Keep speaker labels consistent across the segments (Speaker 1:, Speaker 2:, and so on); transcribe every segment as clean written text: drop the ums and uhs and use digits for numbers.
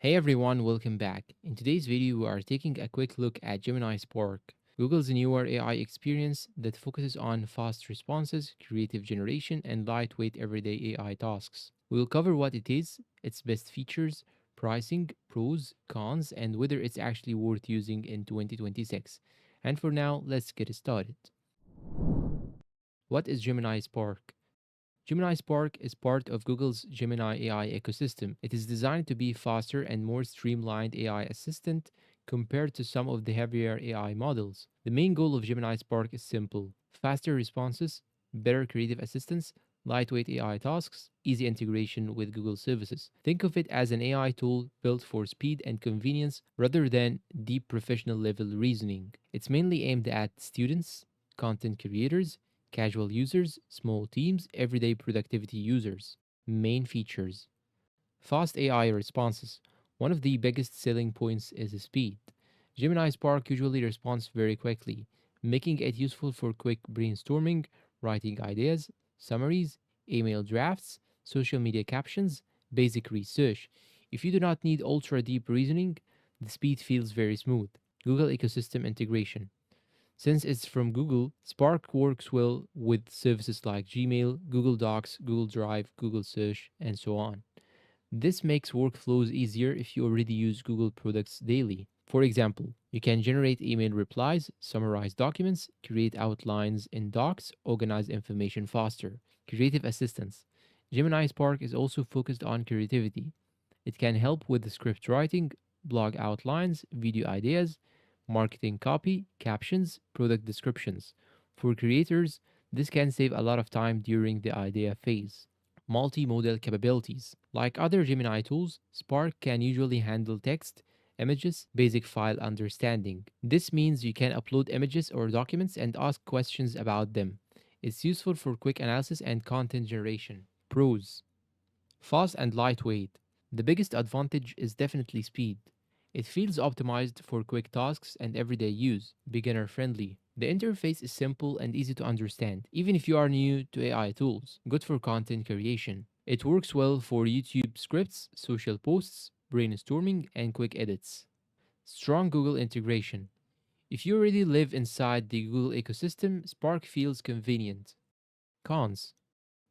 Speaker 1: Hey everyone, welcome back. In today's video, we are taking a quick look at Gemini Spark, Google's newer AI experience that focuses on fast responses, creative generation, and lightweight everyday AI tasks. We'll cover what it is, its best features, pricing, pros, cons, and whether it's actually worth using in 2026. And for now, let's get started. What is Gemini Spark? Gemini Spark is part of Google's Gemini AI ecosystem. It is designed to be faster and more streamlined AI assistant compared to some of the heavier AI models. The main goal of Gemini Spark is simple: faster responses, better creative assistance, lightweight AI tasks, easy integration with Google services. Think of it as an AI tool built for speed and convenience rather than deep professional level reasoning. It's mainly aimed at students, content creators, casual users, small teams, everyday productivity users. Main features: fast AI responses. One of the biggest selling points is speed. Gemini Spark usually responds very quickly, making it useful for quick brainstorming, writing ideas, summaries, email drafts, social media captions, basic research. If you do not need ultra deep reasoning, the speed feels very smooth. Google ecosystem integration. Since it's from Google, Spark works well with services like Gmail, Google Docs, Google Drive, Google Search, and so on. This makes workflows easier if you already use Google products daily. For example, you can generate email replies, summarize documents, create outlines in docs, organize information faster. Creative assistance. Gemini Spark is also focused on creativity. It can help with the script writing, blog outlines, video ideas, marketing copy, captions, product descriptions. For creators, this can save a lot of time during the idea phase. Multimodal capabilities. Like other Gemini tools, Spark can usually handle text, images, basic file understanding. This means you can upload images or documents and ask questions about them. It's useful for quick analysis and content generation. Pros: fast and lightweight. The biggest advantage is definitely speed. It feels optimized for quick tasks and everyday use, beginner friendly. The interface is simple and easy to understand, even if you are new to AI tools. Good for content creation. It works well for YouTube scripts, social posts, brainstorming, and quick edits. Strong Google integration. If you already live inside the Google ecosystem, Spark feels convenient. Cons: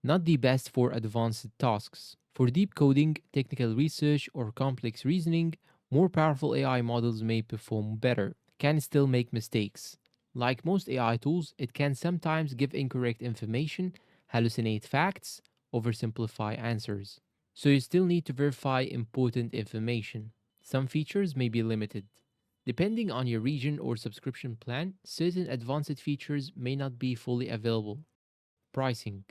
Speaker 1: not the best for advanced tasks. For deep coding, technical research, or complex reasoning, more powerful AI models may perform better, can still make mistakes. Like most AI tools, it can sometimes give incorrect information, hallucinate facts, oversimplify answers. So you still need to verify important information. Some features may be limited. Depending on your region or subscription plan, certain advanced features may not be fully available. Pricing: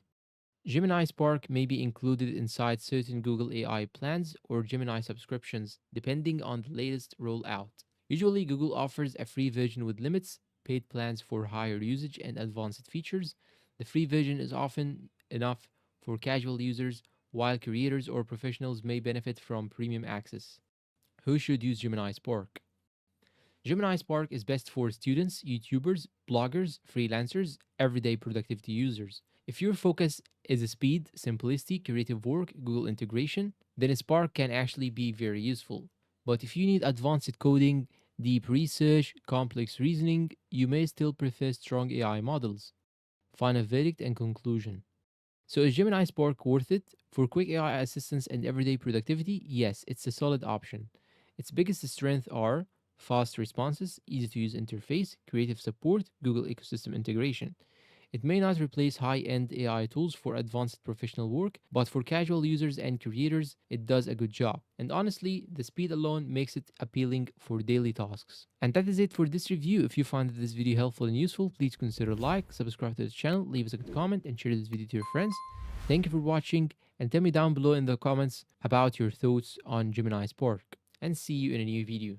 Speaker 1: Gemini Spark may be included inside certain Google AI plans or Gemini subscriptions, depending on the latest rollout. Usually, Google offers a free version with limits, paid plans for higher usage and advanced features. The free version is often enough for casual users, while creators or professionals may benefit from premium access. Who should use Gemini Spark? Gemini Spark is best for students, YouTubers, bloggers, freelancers, everyday productivity users. If your focus is speed, simplicity, creative work, Google integration, then Spark can actually be very useful. But if you need advanced coding, deep research, complex reasoning, you may still prefer strong AI models. Final verdict and conclusion. So is Gemini Spark worth it? For quick AI assistance and everyday productivity, yes, it's a solid option. Its biggest strengths are fast responses, easy to use interface, creative support, Google ecosystem integration. It may not replace high end AI tools for advanced professional work, but for casual users and creators, it does a good job. And honestly, the speed alone makes it appealing for daily tasks. And that is it for this review. If you found this video helpful and useful, please consider like, subscribe to the channel, leave us a good comment, and share this video to your friends. Thank you for watching, and tell me down below in the comments about your thoughts on Gemini Spark. And see you in a new video.